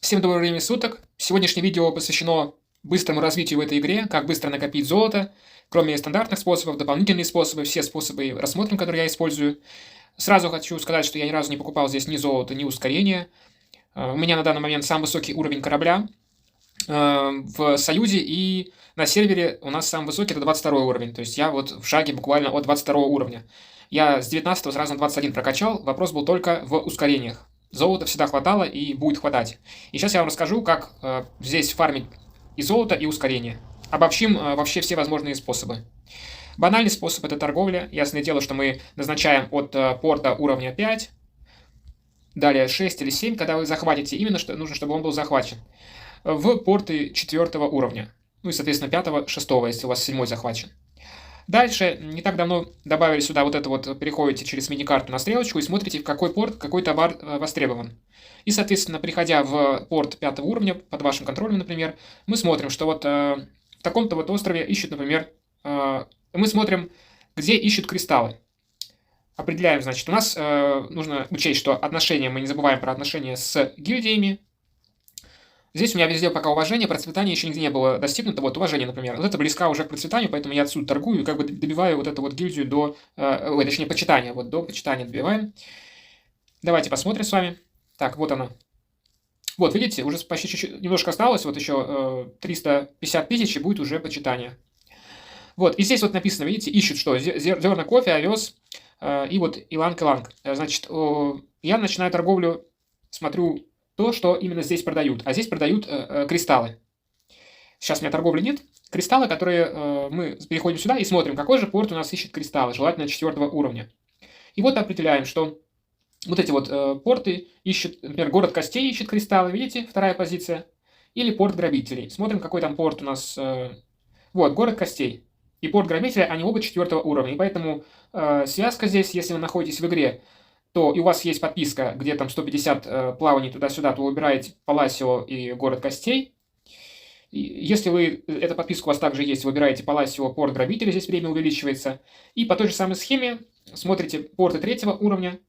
Всем доброго времени суток. Сегодняшнее видео посвящено быстрому развитию в этой игре, как быстро накопить золото. Кроме стандартных способов, дополнительные способы, все способы рассмотрим, которые я использую. Сразу хочу сказать, что я ни разу не покупал здесь ни золото, ни ускорения. У меня на данный момент самый высокий уровень корабля в Союзе, и на сервере у нас самый высокий это 22 уровень. То есть я вот в шаге буквально от 22 уровня. Я с 19 сразу на 21 прокачал, вопрос был только в ускорениях. Золота всегда хватало и будет хватать. И сейчас я вам расскажу, как здесь фармить и золото, и ускорение. Обобщим вообще все возможные способы. Банальный способ это торговля. Ясное дело, что мы назначаем от порта уровня 5, далее 6 или 7, когда вы захватите. Именно что нужно, чтобы он был захвачен. В порты 4 уровня. Ну и, соответственно, 5, 6, если у вас 7 захвачен. Дальше, не так давно добавили сюда вот это вот, переходите через мини-карту на стрелочку и смотрите, в какой порт какой товар востребован. И, соответственно, приходя в порт 5 уровня, под вашим контролем, например, мы смотрим, что вот в таком-то вот острове ищут, например, мы смотрим, где ищут кристаллы. Определяем, значит, у нас нужно учесть, что отношения, мы не забываем про отношения с гильдиями. Здесь у меня везде пока уважение, процветание еще нигде не было достигнуто. Вот уважение, например. Вот это близко уже к процветанию, поэтому я отсюда торгую и как бы добиваю вот эту вот гильдию до... точнее, почитания. Вот до почитания добиваем. Давайте посмотрим с вами. Так, вот она. Вот, видите, уже почти чуть-чуть, немножко осталось. Вот еще 350 тысяч и будет уже почитание. Вот, и здесь вот написано, видите, ищут что? Зерна кофе, овес и вот иланг-иланг. Значит, я начинаю торговлю, смотрю... то, что именно здесь продают. А здесь продают кристаллы. Сейчас у меня торговли нет. Кристаллы, которые мы переходим сюда и смотрим, какой же порт у нас ищет кристаллы, желательно 4 уровня. И вот определяем, что вот эти вот порты ищут, например, город костей ищет кристаллы, видите, вторая позиция. Или порт грабителей. Смотрим, какой там порт у нас. Вот, город костей. И порт грабителя, они оба 4 уровня. И поэтому связка здесь, если вы находитесь в игре, то и у вас есть подписка, где там 150 плаваний туда-сюда, то вы выбираете Паласио и город костей. И если вы, эта подписка у вас также есть, выбираете Паласио, порт грабителя, здесь время увеличивается. И по той же самой схеме смотрите порты 3 уровня.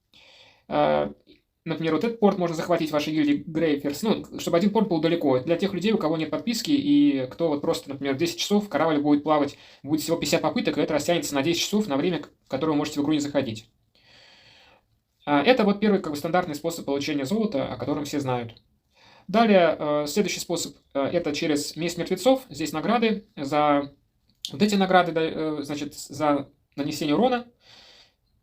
Например, вот этот порт можно захватить в вашей гильдии Грейферс, ну, чтобы один порт был далеко. Это для тех людей, у кого нет подписки, и кто вот просто, например, 10 часов корабль будет плавать, будет всего 50 попыток, и это растянется на 10 часов, на время, которое вы можете в игру не заходить. Это вот первый как бы стандартный способ получения золота, о котором все знают. Далее, следующий способ, это через месть мертвецов. Здесь награды за... Вот эти награды, значит, за нанесение урона.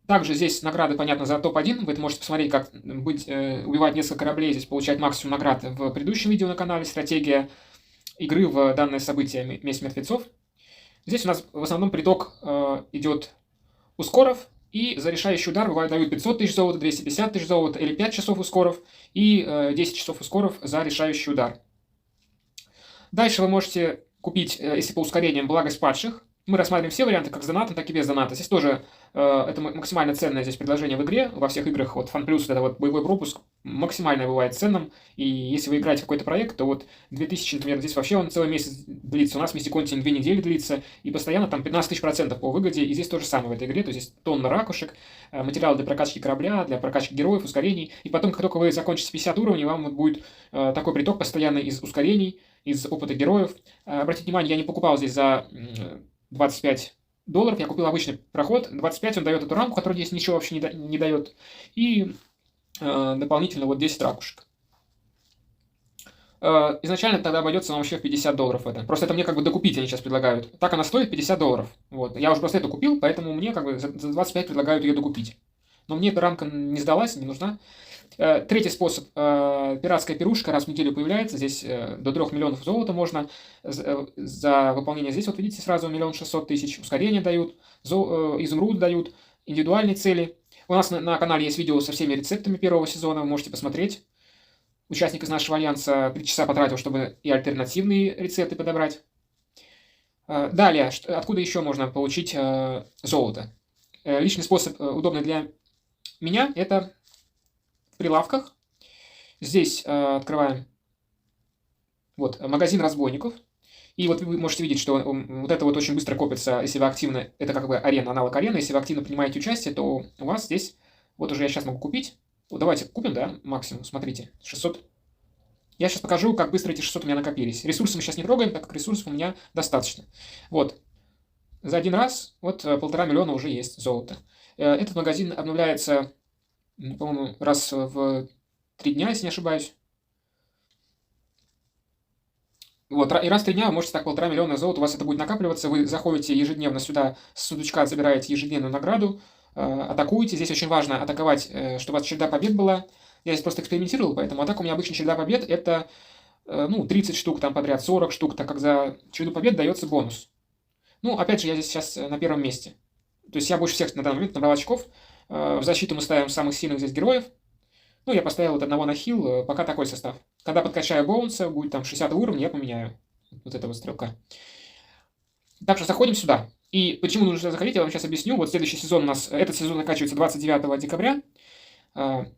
Также здесь награды, понятно, за топ-1. Вы можете посмотреть, как убивать несколько кораблей, здесь получать максимум наград в предыдущем видео на канале. Стратегия игры в данное событие месть мертвецов. Здесь у нас в основном приток идет ускоров. И за решающий удар бывает дают 500 тысяч золота, 250 тысяч золота, или 5 часов ускоров, и 10 часов ускоров за решающий удар. Дальше вы можете купить, если по ускорениям, благость падших. Мы рассматриваем все варианты, как с донатом, так и без доната. Здесь тоже это максимально ценное здесь предложение в игре. Во всех играх вот Fun Plus, это вот боевой пропуск, максимально бывает ценным. И если вы играете в какой-то проект, то вот 2000, например, здесь вообще он целый месяц длится. У нас вместе континент 2 недели длится. И постоянно там 15 тысяч процентов по выгоде. И здесь то же самое в этой игре. То есть здесь тонна ракушек, материалы для прокачки корабля, для прокачки героев, ускорений. И потом, как только вы закончите 50 уровней, вам вот будет такой приток постоянный из ускорений, из опыта героев. Обратите внимание, я не покупал здесь за $25. Я купил обычный проход. 25 он дает эту рамку, которая здесь ничего вообще не дает. И дополнительно вот 10 ракушек. Изначально тогда обойдется нам вообще в $50 это. Просто это мне как бы докупить они сейчас предлагают. Так она стоит $50. Вот. Я уже просто эту купил, поэтому мне как бы за 25 предлагают ее докупить. Но мне эта рамка не сдалась, не нужна. Третий способ. Пиратская пирушка раз в неделю появляется. Здесь до 3 миллионов золота можно за выполнение. Здесь вот видите сразу 1 600 000. Ускорения дают, изумруд дают, индивидуальные цели. У нас на канале есть видео со всеми рецептами первого сезона. Вы можете посмотреть. Участник из нашего альянса 3 часа потратил, чтобы и альтернативные рецепты подобрать. Далее, откуда еще можно получить золото? Личный способ, удобный для меня, это в прилавках. Здесь открываем вот, магазин разбойников. И вот вы можете видеть, что вот это вот очень быстро копится, если вы активно, это как бы арена, аналог арены, если вы активно принимаете участие, то у вас здесь, вот уже я сейчас могу купить, вот давайте купим, да, максимум, смотрите, 600 Я сейчас покажу, как быстро эти 600 у меня накопились. Ресурсы мы сейчас не трогаем, так как ресурсов у меня достаточно. Вот. За один раз вот 1,5 миллиона уже есть золота. Этот магазин обновляется, по-моему, раз в 3 дня, если не ошибаюсь. Вот, и раз в 3 дня вы можете так 1,5 миллиона золота, у вас это будет накапливаться, вы заходите ежедневно сюда, с сундучка забираете ежедневную награду, атакуете. Здесь очень важно атаковать, чтобы у вас череда побед была. Я здесь просто экспериментировал, поэтому атака у меня обычно череда побед, это, 30 штук там подряд, 40 штук, так как за череду побед дается бонус. Ну, опять же, я здесь сейчас на первом месте. То есть я больше всех на данный момент набрал очков. В защиту мы ставим самых сильных здесь героев. Ну, я поставил вот одного на хил, пока такой состав. Когда подкачаю боунса, будет там 60 уровня, я поменяю вот этого стрелка. Так что заходим сюда. И почему нужно сюда заходить, я вам сейчас объясню. Вот следующий сезон у нас, этот сезон заканчивается 29 декабря.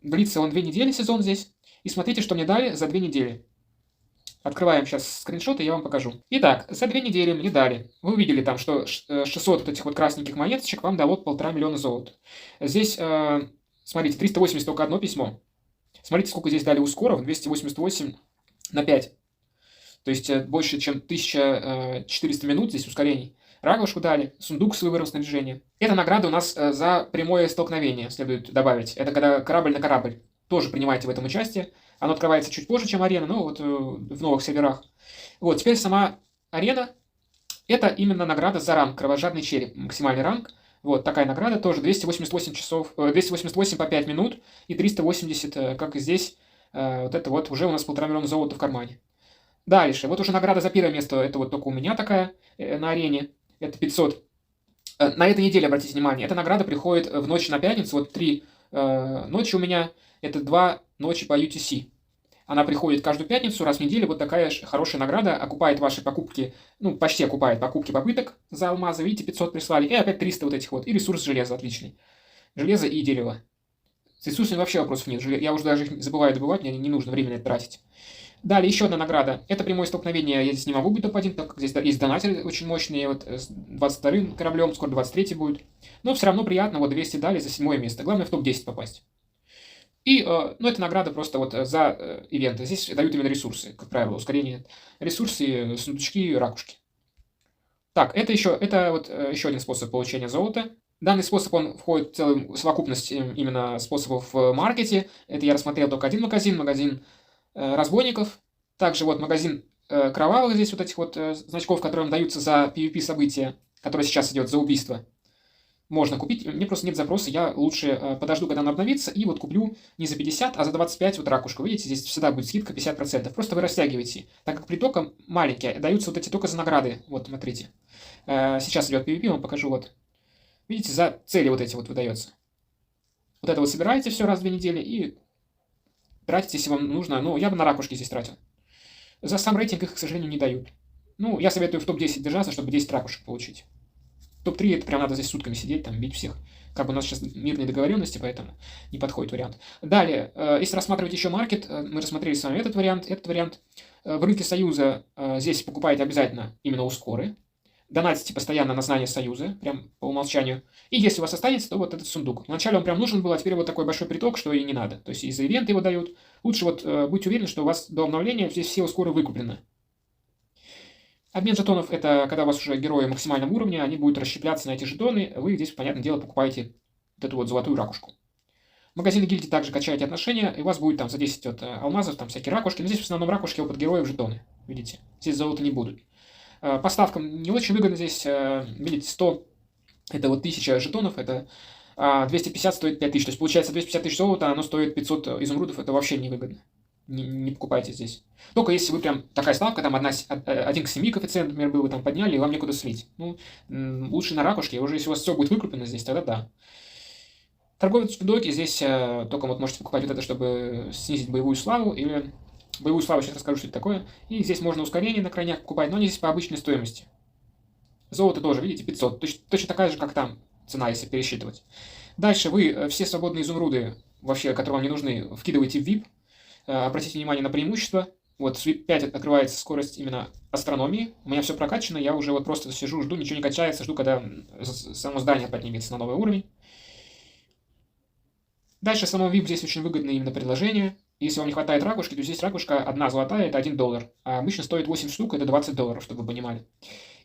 Длится он 2 недели, сезон здесь. И смотрите, что мне дали за 2 недели. Открываем сейчас скриншот, и я вам покажу. Итак, за 2 недели мне дали. Вы увидели там, что 600 вот этих вот красненьких монеточек вам дало 1,5 миллиона золота. Здесь, смотрите, 380 только одно письмо. Смотрите, сколько здесь дали ускоров. 288 на 5. То есть больше, чем 1400 минут здесь ускорений. Ракушку дали, сундук с выбором снаряжения. Это награда у нас за прямое столкновение, следует добавить. Это когда корабль на корабль. Тоже принимайте в этом участие. Оно открывается чуть позже, чем арена, но вот в новых серверах. Вот, теперь сама арена. Это именно награда за ранг. Кровожадный череп. Максимальный ранг. Вот такая награда тоже. 288 часов, 288 по 5 минут и 380, как и здесь. Вот это вот уже у нас 1,5 миллиона золота в кармане. Дальше. Вот уже награда за первое место. Это вот только у меня такая на арене. Это 500. На этой неделе, обратите внимание, эта награда приходит в ночь на пятницу. Вот 3 ночи у меня. Это 2 ночи по UTC. Она приходит каждую пятницу, раз в неделю. Вот такая хорошая награда. Окупает ваши покупки, ну, почти окупает покупки попыток за алмазы. Видите, 500 прислали. И опять 300 вот этих вот. И ресурс железа отличный. Железо и дерево. С ресурсами вообще вопросов нет. Я уже даже их забываю добывать, мне не нужно время на это тратить. Далее еще одна награда. Это прямое столкновение. Я здесь не могу быть топ-1, так как здесь есть донатеры очень мощные. Вот с 22-м кораблем, скоро 23-й будет. Но все равно приятно. Вот 200 дали за 7 место. Главное в топ-10 попасть. И, это награда просто вот за ивенты. Здесь дают именно ресурсы, как правило, ускорение. Ресурсы, сундучки, ракушки. Так, это вот еще один способ получения золота. Данный способ, он входит в целую совокупность именно способов в маркете. Это я рассмотрел только один магазин разбойников. Также вот магазин кровавых здесь вот этих вот значков, которые вам даются за PvP события, которое сейчас идет за убийство. Можно купить, мне просто нет запроса, я лучше подожду, когда он обновится, и вот куплю не за 50, а за 25 вот ракушку. Видите, здесь всегда будет скидка 50%. Просто вы растягиваете, так как притока маленькие, даются вот эти только за награды. Вот, смотрите. Сейчас идет PvP, вам покажу вот. Видите, за цели вот эти вот выдается. Вот это вот собираете все раз в 2 недели и тратите, если вам нужно. Ну, я бы на ракушки здесь тратил. За сам рейтинг их, к сожалению, не дают. Ну, я советую в топ-10 держаться, чтобы 10 ракушек получить. Топ-3 это прям надо здесь сутками сидеть, там, бить всех. Как бы у нас сейчас мирные договоренности, поэтому не подходит вариант. Далее, если рассматривать еще маркет, мы рассмотрели с вами этот вариант. В рынке Союза здесь покупаете обязательно именно ускоры. Донатите постоянно на знание Союза, прям по умолчанию. И если у вас останется, то вот этот сундук. Вначале он прям нужен был, а теперь вот такой большой приток, что и не надо. То есть из-за ивента его дают. Лучше вот будьте уверены, что у вас до обновления здесь все ускоры выкуплены. Обмен жетонов – это когда у вас уже герои максимальном уровне, они будут расщепляться на эти жетоны, вы здесь, понятное дело, покупаете вот эту вот золотую ракушку. Магазины гильдии также качаете отношения, и у вас будет там за 10 вот, алмазов, там всякие ракушки, но здесь в основном ракушки опыт героев жетоны, видите, здесь золота не будут. По ставкам не очень выгодно здесь, видите, 100 – это вот 1000 жетонов, это 250 стоит 5000, то есть получается 250 тысяч золота, оно стоит 500 изумрудов, это вообще невыгодно. Не покупайте здесь. Только если вы прям такая ставка, там 1 к 7 коэффициент, например, был, вы там подняли, и вам некуда слить. Ну, лучше на ракушке, уже если у вас все будет выкуплено здесь, тогда да. Торговец в доке здесь только вот можете покупать вот это, чтобы снизить боевую славу, или боевую славу, сейчас расскажу, что это такое. И здесь можно ускорение на крайнях покупать, но они здесь по обычной стоимости. Золото тоже, видите, 500, точно такая же, как там цена, если пересчитывать. Дальше вы все свободные изумруды, вообще, которые вам не нужны, вкидываете в VIP. Обратите внимание на преимущество. Вот с VIP 5 открывается скорость именно астрономии. У меня все прокачано, я уже вот просто сижу, жду, ничего не качается, жду, когда само здание поднимется на новый уровень. Дальше само VIP здесь очень выгодное именно предложение. Если вам не хватает ракушки, то здесь ракушка одна золотая, это $1, а обычно стоит 8 штук, это $20, чтобы вы понимали.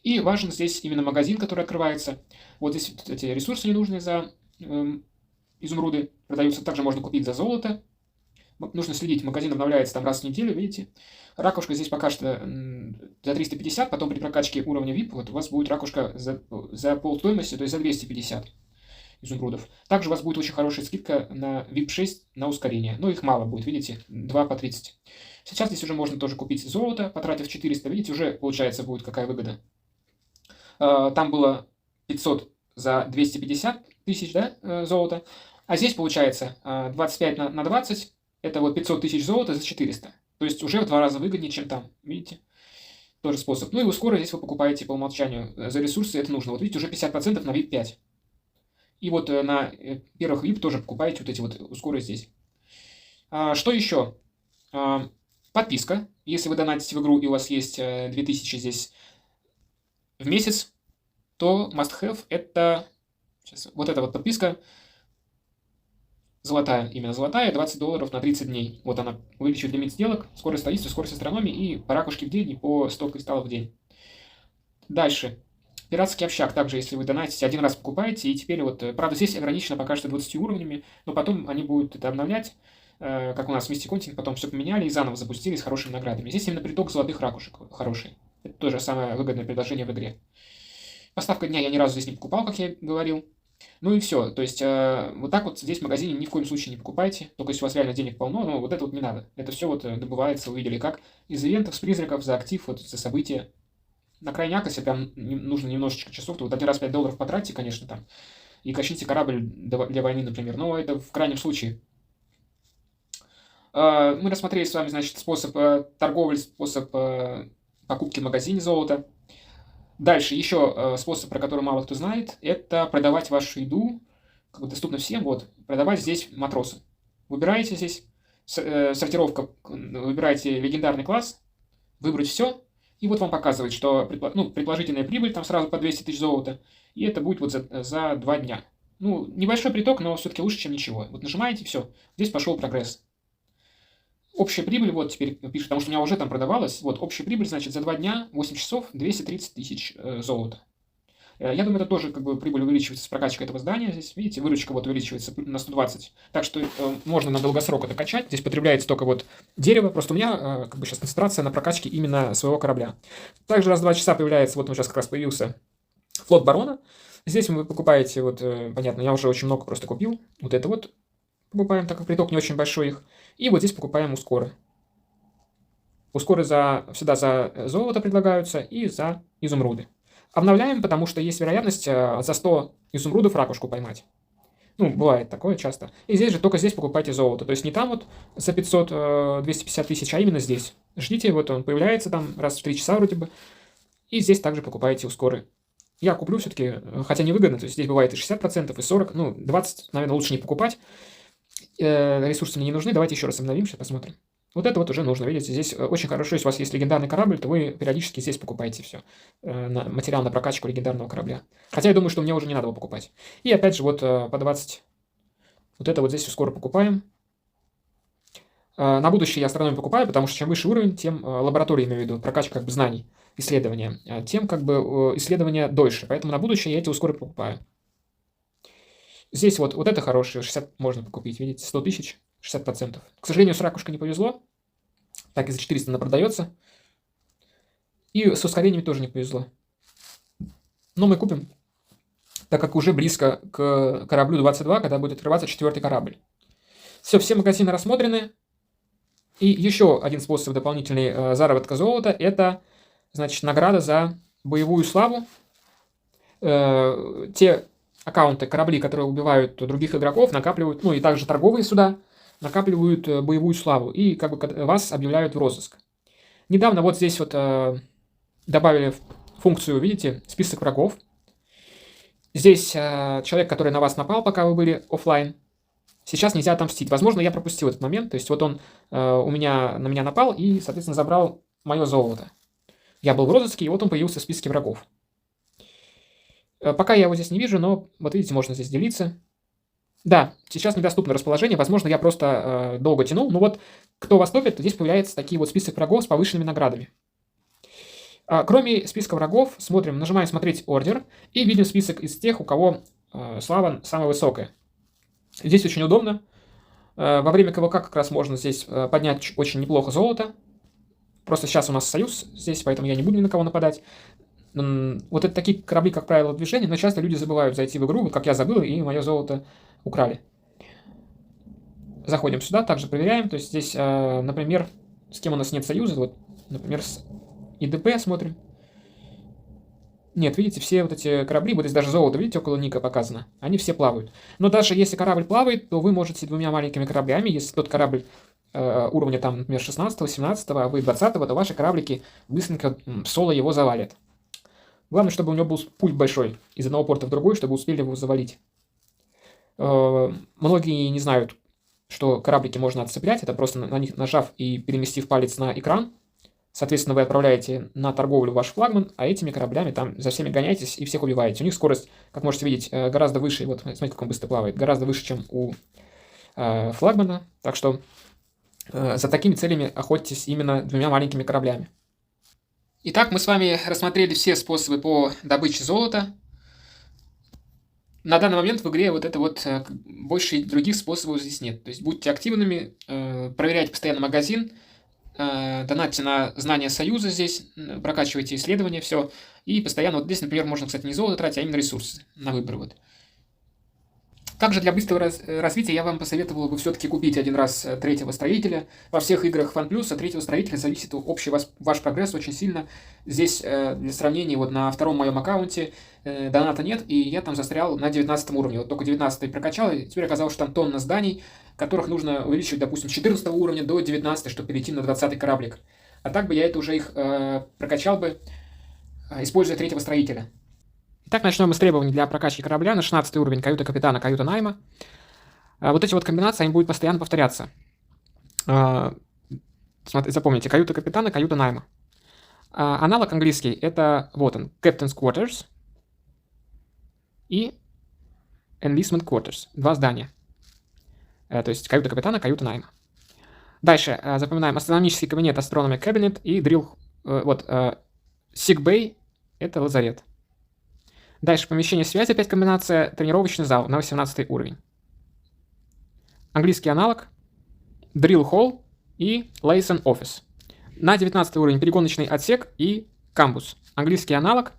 И важен здесь именно магазин, который открывается. Вот здесь вот эти ресурсы ненужные за изумруды продаются. Также можно купить за золото. Нужно следить, магазин обновляется там раз в неделю, видите. Ракушка здесь пока что за 350, потом при прокачке уровня VIP вот у вас будет ракушка за полстоимости, то есть за 250 изумрудов. Также у вас будет очень хорошая скидка на VIP 6 на ускорение. Но их мало будет, видите, 2 по 30. Сейчас здесь уже можно тоже купить золото, потратив 400, видите, уже получается будет какая выгода. Там было 500 за 250 тысяч, да, золота. А здесь получается 25 на 20, это вот 500 тысяч золота за 400. То есть уже в 2 раза выгоднее, чем там, видите. Тоже способ. Ну и ускоро здесь вы покупаете по умолчанию за ресурсы, это нужно. Вот видите, уже 50% на VIP 5. И вот на первых VIP тоже покупаете вот эти вот ускоры здесь. Что еще? Подписка. Если вы донатите в игру и у вас есть 2000 здесь в месяц, то must have это сейчас, вот эта вот подписка золотая, именно золотая, $20 на 30 дней. Вот она увеличивает лимит сделок, скорость строительства, скорость астрономии и по ракушке в день и по 100 кристаллов в день. Дальше. Пиратский общак, также, если вы донатите, один раз покупаете, и теперь вот, правда, здесь ограничено пока что 20 уровнями, но потом они будут это обновлять, как у нас в Mystic Continent, потом все поменяли и заново запустили с хорошими наградами. Здесь именно приток золотых ракушек хороший. Это тоже самое выгодное предложение в игре. Поставка дня я ни разу здесь не покупал, как я говорил. Ну и все. То есть, вот так вот здесь в магазине ни в коем случае не покупайте. Только если у вас реально денег полно, но вот это вот не надо. Это все вот добывается, увидели, как из ивентов, с призраков, за актив, вот за события. На крайняк, если прям нужно немножечко часов, то вот один раз $5 потратьте, конечно, там, и качните корабль для войны, например. Но это в крайнем случае. Мы рассмотрели с вами, значит, способ торговли, способ покупки в магазине золота. Дальше еще способ, про который мало кто знает, это продавать вашу еду, как бы доступно всем, вот, продавать здесь матросы. Выбираете здесь сортировка, выбираете легендарный класс, выбрать все, и вот вам показывает, что предположительная прибыль там сразу по 200 тысяч золота, и это будет вот за 2 дня. Ну, небольшой приток, но все-таки лучше, чем ничего. Вот нажимаете, все, здесь пошел прогресс. Общая прибыль, вот теперь пишет, потому что у меня уже там продавалось. Вот общая прибыль, значит, за 2 дня, 8 часов, 230 тысяч золота. Я думаю, это тоже как бы прибыль увеличивается с прокачкой этого здания. Здесь, видите, выручка вот увеличивается на 120. Так что можно на долгосрок это качать. Здесь потребляется только вот дерево. Просто у меня как бы сейчас концентрация на прокачке именно своего корабля. Также раз в 2 часа появляется, вот он сейчас как раз появился, флот барона. Здесь вы покупаете, вот, понятно, я уже очень много просто купил. Вот это вот покупаем, так как приток не очень большой их. И вот здесь покупаем ускоры. Ускоры всегда за золото предлагаются и за изумруды. Обновляем, потому что есть вероятность за 100 изумрудов ракушку поймать. Ну, бывает такое часто. И здесь же, только здесь покупайте золото. То есть не там вот за 500, 250 тысяч, а именно здесь. Ждите, вот он появляется там раз в 3 часа вроде бы. И здесь также покупаете ускоры. Я куплю все-таки, хотя невыгодно, то есть здесь бывает и 60%, и 40%, ну, 20%, наверное, лучше не покупать. Ресурсы мне не нужны, давайте еще раз обновим, сейчас посмотрим. Вот это вот уже нужно, видите, здесь очень хорошо, если у вас есть легендарный корабль, то вы периодически здесь покупаете все, материал на прокачку легендарного корабля. Хотя я думаю, что мне уже не надо его покупать. И опять же вот по 20, вот это вот здесь скоро покупаем. На будущее я астрономию покупаю, потому что чем выше уровень, тем лаборатория, имею в виду, прокачка как бы знаний, исследования, тем как бы исследования дольше. Поэтому на будущее я эти ускоры покупаю. Здесь вот это хорошие, 60 можно покупить, видите, 100 тысяч, 60%. К сожалению, с ракушкой не повезло, так и за 400 она продается. И с ускорениями тоже не повезло. Но мы купим, так как уже близко к кораблю 22, когда будет открываться 4-й корабль. Все магазины рассмотрены. И еще один способ дополнительный заработка золота, это, значит, награда за боевую славу. Те аккаунты, корабли, которые убивают других игроков, накапливают, ну и также торговые суда, накапливают боевую славу и как бы вас объявляют в розыск. Недавно вот здесь вот добавили функцию, видите, список врагов. Здесь человек, который на вас напал, пока вы были офлайн. Сейчас нельзя отомстить. Возможно, я пропустил этот момент. То есть вот он на меня напал и, соответственно, забрал мое золото. Я был в розыске, и вот он появился в списке врагов. Пока я его здесь не вижу, но вот видите, можно здесь делиться. Да, сейчас недоступно расположение, возможно, я просто долго тянул. Но вот кто вас топит, то здесь появляется такие вот список врагов с повышенными наградами. Кроме списка врагов, смотрим, нажимаем «Смотреть ордер» и видим список из тех, у кого слава самая высокая. Здесь очень удобно. Во время КВК как раз можно здесь поднять очень неплохо золото. Просто сейчас у нас союз здесь, поэтому я не буду ни на кого нападать. Вот это такие корабли, как правило, в движении, но часто люди забывают зайти в игру, вот как я забыл, и мое золото украли. Заходим сюда, также проверяем. То есть здесь, например, с кем у нас нет союза, вот, например, с ИДП смотрим. Нет, видите, все вот эти корабли, вот здесь даже золото, видите, около ника показано, они все плавают. Но даже если корабль плавает, то вы можете двумя маленькими кораблями, если тот корабль уровня там, например, 16-17, а вы 20, то ваши кораблики быстренько соло его завалят. Главное, чтобы у него был пульт большой из одного порта в другой, чтобы успели его завалить. Многие не знают, что кораблики можно отцеплять, это просто на них нажав и переместив палец на экран. Соответственно, вы отправляете на торговлю ваш флагман, а этими кораблями там за всеми гоняетесь и всех убиваете. У них скорость, как можете видеть, гораздо выше. Вот смотрите, как он быстро плавает. Гораздо выше, чем у флагмана. Так что за такими целями охотитесь именно двумя маленькими кораблями. Итак, мы с вами рассмотрели все способы по добыче золота. На данный момент в игре вот это вот больше других способов здесь нет. То есть будьте активными, проверяйте постоянно магазин, донатьте на знания союза здесь, прокачивайте исследования, все. И постоянно, вот здесь, например, можно, кстати, не золото тратить, а именно ресурсы на выбор. Вот. Также для быстрого развития я вам посоветовал бы все-таки купить один раз третьего строителя. Во всех играх FunPlus от третьего строителя зависит общий ваш прогресс очень сильно. Здесь для сравнения, вот на втором моем аккаунте доната нет, и я там застрял на 19 уровне. Вот только 19 прокачал, и теперь оказалось, что там тонна зданий, которых нужно увеличивать, допустим, с 14 уровня до 19, чтобы перейти на 20 кораблик. А так бы я это уже их прокачал бы, используя третьего строителя. Итак, начнем мы с требований для прокачки корабля на 16 уровень каюта капитана, каюта найма. Вот эти вот комбинации, они будут постоянно повторяться. Запомните, каюта капитана, каюта найма. Аналог английский, это вот он, Captain's Quarters и Enlistment Quarters. Два здания. То есть каюта капитана, каюта найма. Дальше запоминаем астрономический кабинет, Astronomy Cabinet и Drill... Sick Bay, это лазарет. Дальше помещение связи, опять комбинация, тренировочный зал на 18 уровень. Английский аналог, Drill Hall и Liaison Office. На 19 уровень перегоночный отсек и камбус. Английский аналог,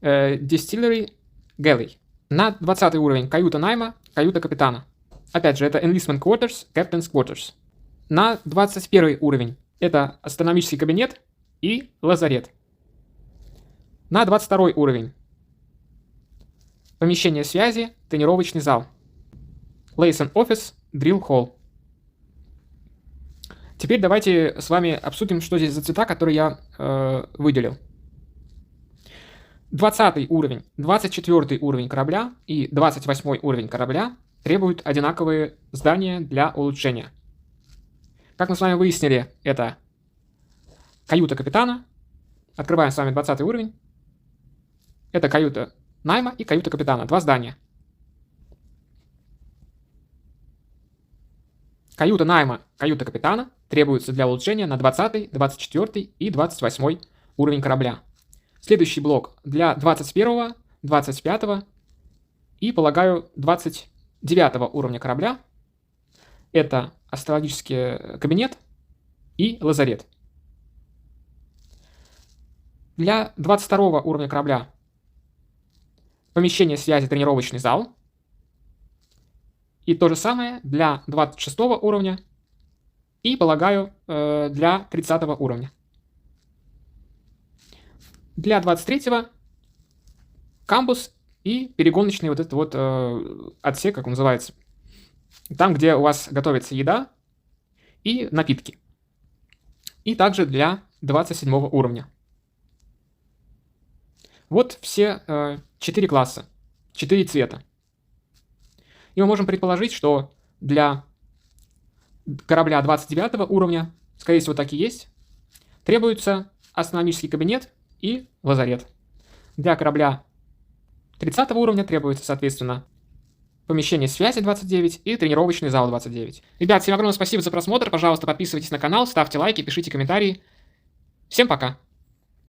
Distillery Galley. На 20 уровень каюта найма, каюта капитана. Опять же, это Enlistment Quarters, Captain's Quarters. На 21 уровень это астрономический кабинет и лазарет. На 22 уровень помещение связи, тренировочный зал. Liaison Office, Drill Hall. Теперь давайте с вами обсудим, что здесь за цвета, которые я выделил. 20 уровень, 24 уровень корабля и 28 уровень корабля требуют одинаковые здания для улучшения. Как мы с вами выяснили, это каюта капитана. Открываем с вами 20 уровень. Это каюта найма и каюта капитана. Два здания. Каюта найма, каюта капитана требуются для улучшения на 20, 24 и 28 уровень корабля. Следующий блок для 21, 25 и, полагаю, 29 уровня корабля. Это астрологический кабинет и лазарет. Для 22 уровня корабля помещение связи, тренировочный зал. И то же самое для 26 уровня и, полагаю, для 30 уровня. Для 23 камбус и перегоночный вот этот вот отсек, как он называется. Там, где у вас готовится еда и напитки. И также для 27 уровня. Вот все 4 класса, 4 цвета. И мы можем предположить, что для корабля 29 уровня, скорее всего, так и есть, требуется астрономический кабинет и лазарет. Для корабля 30 уровня требуется, соответственно, помещение связи 29 и тренировочный зал 29. Ребят, всем огромное спасибо за просмотр. Пожалуйста, подписывайтесь на канал, ставьте лайки, пишите комментарии. Всем пока!